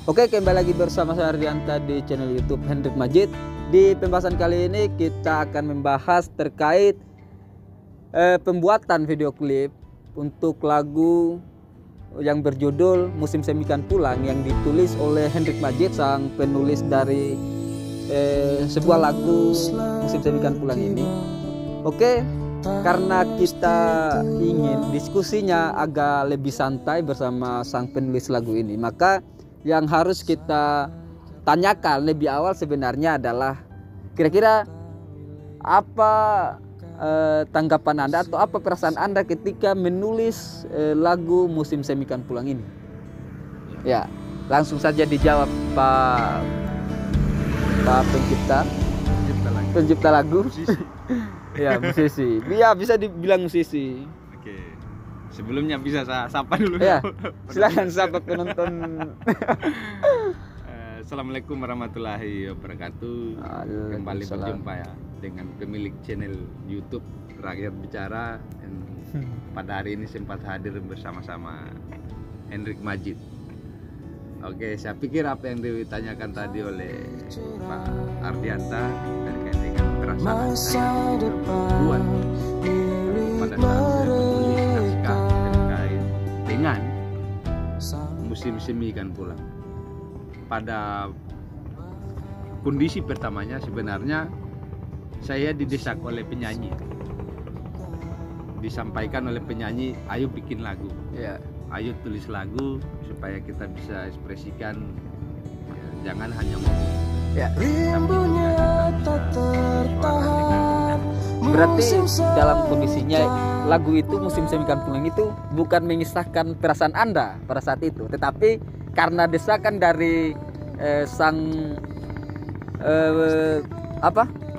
Oke, kembali lagi bersama saya Ardianta di channel YouTube Hendrik Majid. Di pembahasan kali ini kita akan membahas terkait pembuatan video klip untuk lagu yang berjudul Musim Semikan Pulang yang ditulis oleh Hendrik Majid, sang penulis dari sebuah lagu Musim Semikan Pulang ini. Oke, karena kita ingin diskusinya agak lebih santai bersama sang penulis lagu ini, maka yang harus kita tanyakan lebih awal sebenarnya adalah kira-kira apa tanggapan Anda atau apa perasaan Anda ketika menulis lagu Musim Semikan Pulang ini? Ya, langsung saja dijawab Pak pencipta lagu. Musisi. Ya, musisi. Ya, bisa dibilang musisi. Oke. Sebelumnya bisa saya sapa dulu. Ya, silakan sapa penonton. Assalamualaikum warahmatullahi wabarakatuh. Kembali berjumpa ya dengan pemilik channel YouTube Rakyat Bicara yang pada hari ini sempat hadir bersama-sama Hendrik Majid. Oke, saya pikir apa yang ditanyakan tadi oleh Pak Ardianta terkait dengan perasaan saya buat pada saat saya menulis naskah terkait dengan Musim Semikan Pulang. Pada kondisi pertamanya sebenarnya saya didesak oleh penyanyi, disampaikan oleh penyanyi, ayo bikin lagu, ayo tulis lagu supaya kita bisa ekspresikan, jangan hanya ngomong, tapi juga kita bisa bersuara dengan. Berarti dalam kondisinya lagu itu Musim Semikan Pulang itu bukan mengisahkan perasaan Anda pada saat itu, tetapi karena desakan dari sang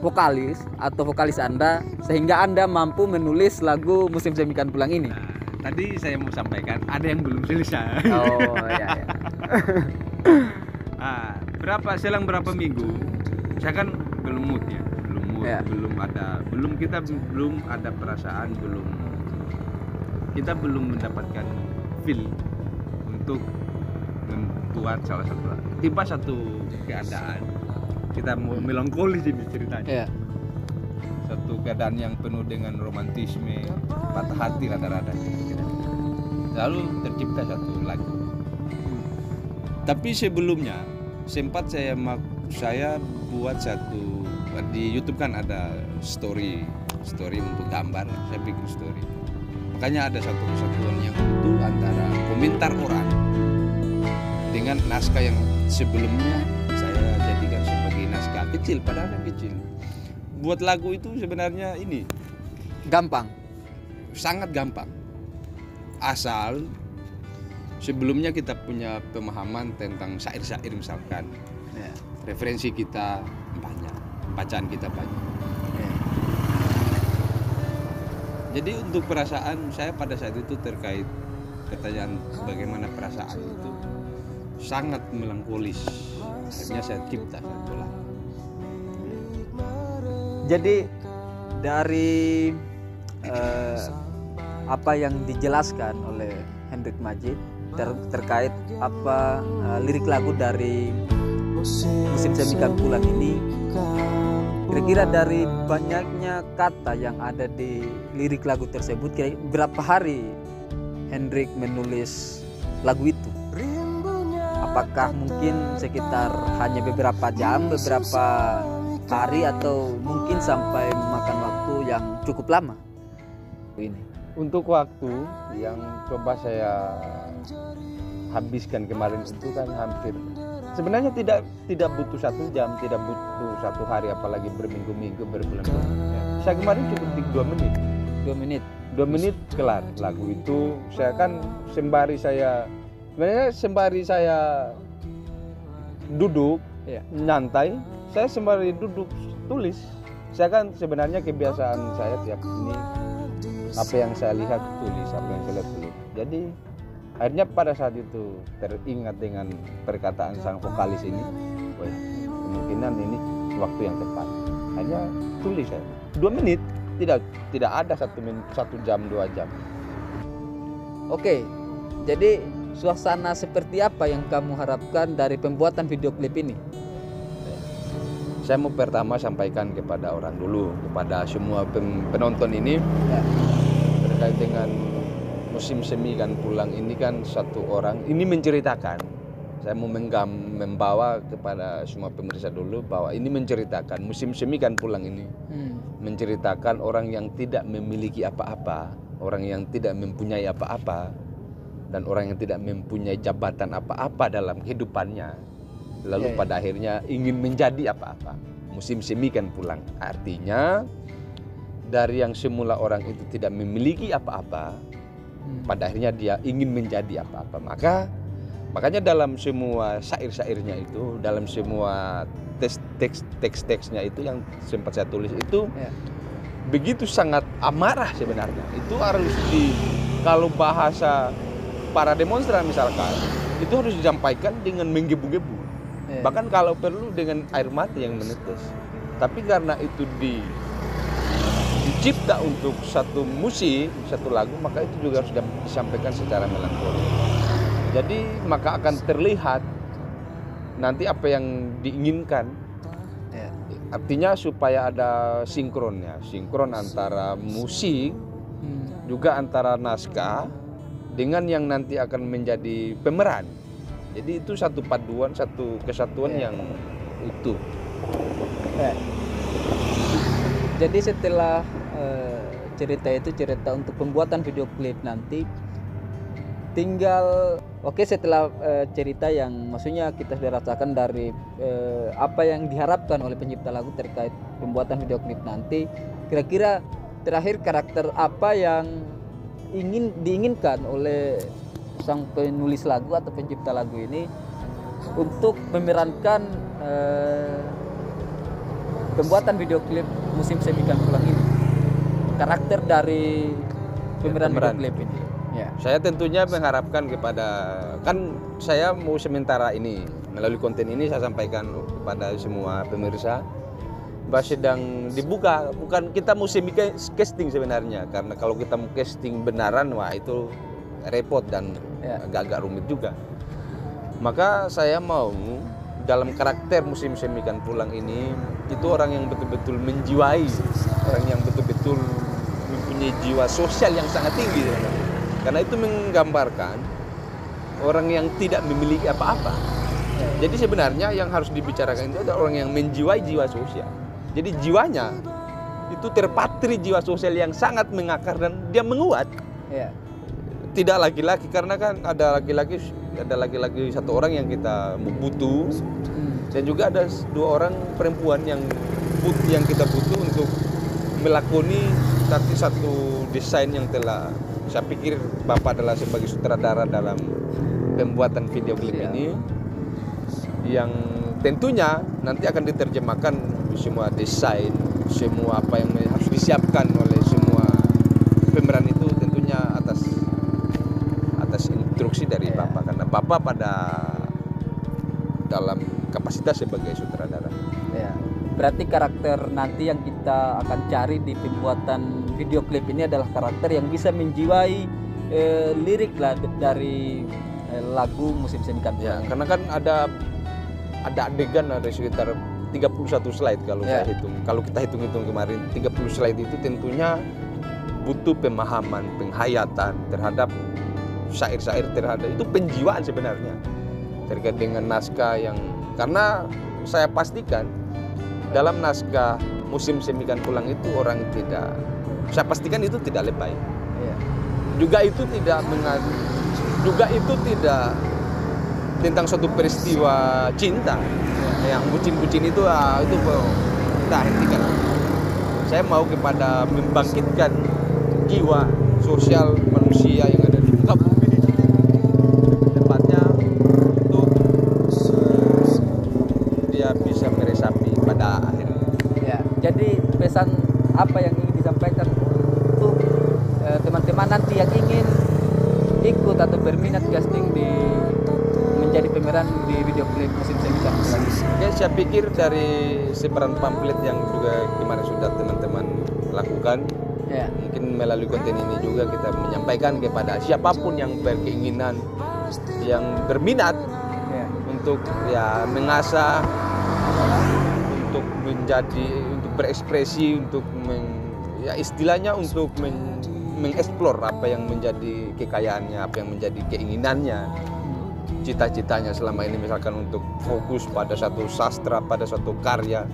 vokalis atau vokalis Anda, sehingga Anda mampu menulis lagu Musim Semikan Pulang ini. Nah, tadi saya mau sampaikan ada yang belum selesai. Oh ya. Selang berapa minggu saya kan belum mood ya, belum ada perasaan, kita belum mendapatkan feel untuk membuat satu keadaan, kita mau melankolis ini ceritanya. Satu keadaan yang penuh dengan romantisme, patah hati rada-rada, lalu tercipta satu lagu. Tapi sebelumnya sempat saya buat satu di YouTube, kan ada story untuk gambar, saya bikin story. Makanya ada satu kesatuan yang itu antara komentar orang dengan naskah yang sebelumnya saya jadikan sebagai naskah kecil, padahal kecil. Buat lagu itu sebenarnya ini Gampang, sangat gampang, asal sebelumnya kita punya pemahaman tentang syair-syair misalkan, referensi kita banyak, bacaan kita banyak. Jadi untuk perasaan saya pada saat itu terkait pertanyaan bagaimana perasaan itu sangat melankolis, akhirnya saya cipta satu lagu. Jadi dari apa yang dijelaskan oleh Hendrik Majid terkait lirik lagu dari Musim Semikan Pulang ini, kira-kira dari banyaknya kata yang ada di lirik lagu tersebut, kira-kira berapa hari Hendrik menulis lagu itu? Apakah mungkin sekitar hanya beberapa jam, beberapa hari, atau mungkin sampai memakan waktu yang cukup lama? Ini untuk waktu yang coba saya habiskan kemarin itu kan hampir, sebenarnya tidak butuh 1 jam, tidak butuh 1 hari, apalagi berminggu-minggu, berbulan-bulan. Saya kemarin cukup 2 menit. 2 menit kelar lagu itu. Saya kan sembari saya duduk nyantai, saya sembari duduk tulis. Saya kan sebenarnya kebiasaan saya tiap ini, apa yang saya lihat tulis, apa yang saya lihat tulis. Jadi akhirnya pada saat itu teringat dengan perkataan sang vokalis ini, wah, kemungkinan ini waktu yang tepat. Hanya tulis saya 2 menit, tidak ada 1 jam 2 jam. Oke, jadi suasana seperti apa yang kamu harapkan dari pembuatan video klip ini? Saya mau pertama sampaikan kepada orang dulu, kepada semua penonton ini, Ya. terkait dengan musim semi kan pulang ini kan satu orang ini menceritakan. Saya mau membawa kepada semua pemirsa dulu bahwa ini menceritakan musim semi kan pulang ini, menceritakan orang yang tidak memiliki apa-apa, orang yang tidak mempunyai apa-apa, dan orang yang tidak mempunyai jabatan apa-apa dalam kehidupannya, lalu pada akhirnya ingin menjadi apa-apa. Musim semi kan pulang, artinya dari yang semula orang itu tidak memiliki apa-apa, pada akhirnya dia ingin menjadi apa-apa. Makanya dalam semua syair-syairnya itu, dalam semua teks-teksnya itu yang sempat saya tulis itu begitu sangat amarah sebenarnya. Itu harus kalau bahasa para demonstran misalkan, itu harus disampaikan dengan menggebu-gebu. Bahkan kalau perlu dengan air mata yang menetes. Tapi karena itu dicipta untuk satu musik, satu lagu, maka itu juga harus disampaikan secara melankolis. Jadi maka akan terlihat nanti apa yang diinginkan. Artinya supaya ada sinkron antara musik, juga antara naskah dengan yang nanti akan menjadi pemeran. Jadi itu satu paduan, satu kesatuan yang utuh. Jadi setelah cerita untuk pembuatan video klip nanti, tinggal setelah cerita yang maksudnya kita sudah rasakan dari apa yang diharapkan oleh pencipta lagu terkait pembuatan video klip nanti, kira-kira terakhir karakter apa yang diinginkan oleh sang penulis lagu atau pencipta lagu ini untuk memerankan pembuatan video klip musim semi kan pulang ini, karakter dari pemeran video klip ini. Saya tentunya mengharapkan kepada, kan saya mau sementara ini melalui konten ini saya sampaikan kepada semua pemirsa bahwa sedang dibuka, bukan kita mau semi casting sebenarnya, karena kalau kita mau casting benaran wah itu repot dan agak-agak rumit juga. Maka saya mau dalam karakter musim semi kan pulang ini itu orang yang betul-betul menjiwai, orang yang betul-betul mempunyai jiwa sosial yang sangat tinggi sebenarnya. Karena itu menggambarkan orang yang tidak memiliki apa-apa. Jadi sebenarnya yang harus dibicarakan itu adalah orang yang menjiwai jiwa sosial. Jadi jiwanya itu terpatri jiwa sosial yang sangat mengakar dan dia menguat. Tidak laki-laki, karena kan ada laki-laki satu orang yang kita butuh, dan juga ada dua orang perempuan yang kita butuh untuk melakoni satu desain yang telah, saya pikir Bapak adalah sebagai sutradara dalam pembuatan video klip ini, yang tentunya nanti akan diterjemahkan semua desain, semua apa yang harus disiapkan oleh semua pemeran itu tentunya atas instruksi dari Bapak, karena Bapak dalam kapasitas sebagai sutradara. Berarti karakter nanti yang kita akan cari di pembuatan video klip ini adalah karakter yang bisa menjiwai lirik lah dari lagu musim semi kan pulang. Karena kan ada adegan ada sekitar 31 slide kalau saya hitung. Kalau kita hitung-hitung kemarin 30 slide itu tentunya butuh pemahaman, penghayatan terhadap syair-syair, terhadap itu penjiwaan sebenarnya terkait dengan naskah yang, karena saya pastikan dalam naskah musim semi kan pulang itu orang tidak, saya pastikan itu tidak lebay. Juga itu tidak tentang suatu peristiwa cinta yang bucin-bucin itu kita hentikan. Saya mau kepada membangkitkan jiwa sosial manusia yang ada di muka bumi ini, tempatnya untuk dia bisa meresapi pada akhirnya. Jadi pesan apa yang ingin disampaikan untuk teman-teman nanti yang ingin ikut atau berminat casting menjadi pemeran di video klip musim semi kan pulang? Saya pikir dari sebaran pamflet yang juga kemarin sudah teman-teman lakukan, Ya. Mungkin melalui konten ini juga kita menyampaikan kepada siapapun yang berkeinginan, yang berminat Ya. untuk ya mengasah, untuk untuk berekspresi, untuk ya istilahnya untuk mengeksplor apa yang menjadi kekayaannya, apa yang menjadi keinginannya, cita-citanya selama ini, misalkan untuk fokus pada satu sastra, pada suatu karya.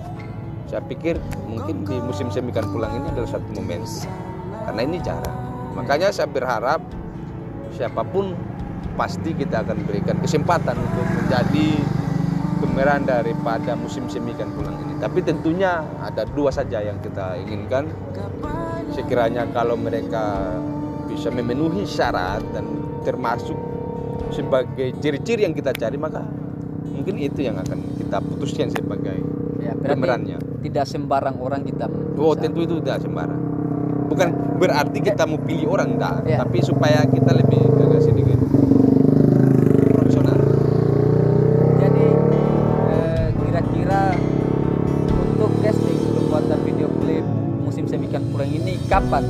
Saya pikir mungkin di musim semi ikan pulang ini adalah satu momentum, karena ini jarang. Makanya saya berharap siapapun pasti kita akan berikan kesempatan untuk menjadi pemeran daripada musim semi ikan pulang ini. Tapi tentunya ada 2 saja yang kita inginkan. Sekiranya kalau mereka bisa memenuhi syarat dan termasuk sebagai ciri-ciri yang kita cari, maka mungkin itu yang akan kita putuskan sebagai pemerannya. Tidak sembarang orang kita. Oh, tentu itu tidak sembarang. Bukan berarti kita mau pilih orang, enggak. Ya. Tapi supaya kita lebih agak sedikit profesional. Jadi kira-kira untuk casting pembuatan video klip musim semi ikan pulang ini kapan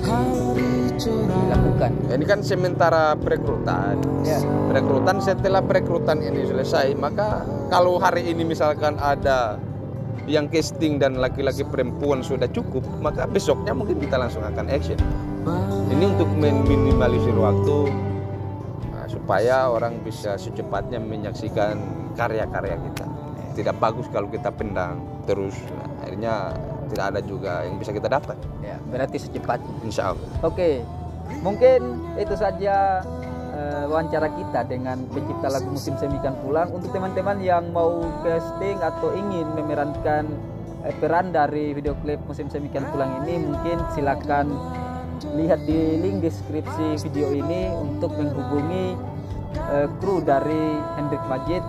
dilakukan? Ini kan sementara perekrutan. Ya. Perekrutan, setelah perekrutan ini selesai, maka kalau hari ini misalkan ada yang casting dan laki-laki perempuan sudah cukup, maka besoknya mungkin kita langsung akan action. Ini untuk meminimalisir waktu, supaya orang bisa secepatnya menyaksikan karya-karya kita. Tidak bagus kalau kita pendang terus, akhirnya tidak ada juga yang bisa kita dapat. Ya, berarti secepatnya. Insya Allah. Oke, mungkin itu saja wawancara kita dengan pencipta lagu musim semi ikan pulang. Untuk teman-teman yang mau casting atau ingin memerankan peran dari video klip musim semi ikan pulang ini, mungkin silakan lihat di link deskripsi video ini untuk menghubungi kru dari Hendrik Majid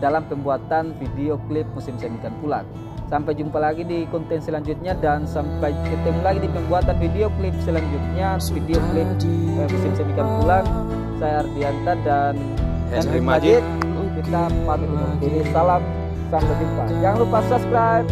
dalam pembuatan video klip musim semi ikan pulang. Sampai jumpa lagi di konten selanjutnya, dan sampai ketemu lagi di pembuatan video klip selanjutnya, video klip musim semi ikan pulang. Saya Ardianta dan Hendrik Majid. Kita pamit undur diri. Salam, sampai jumpa. Jangan lupa subscribe.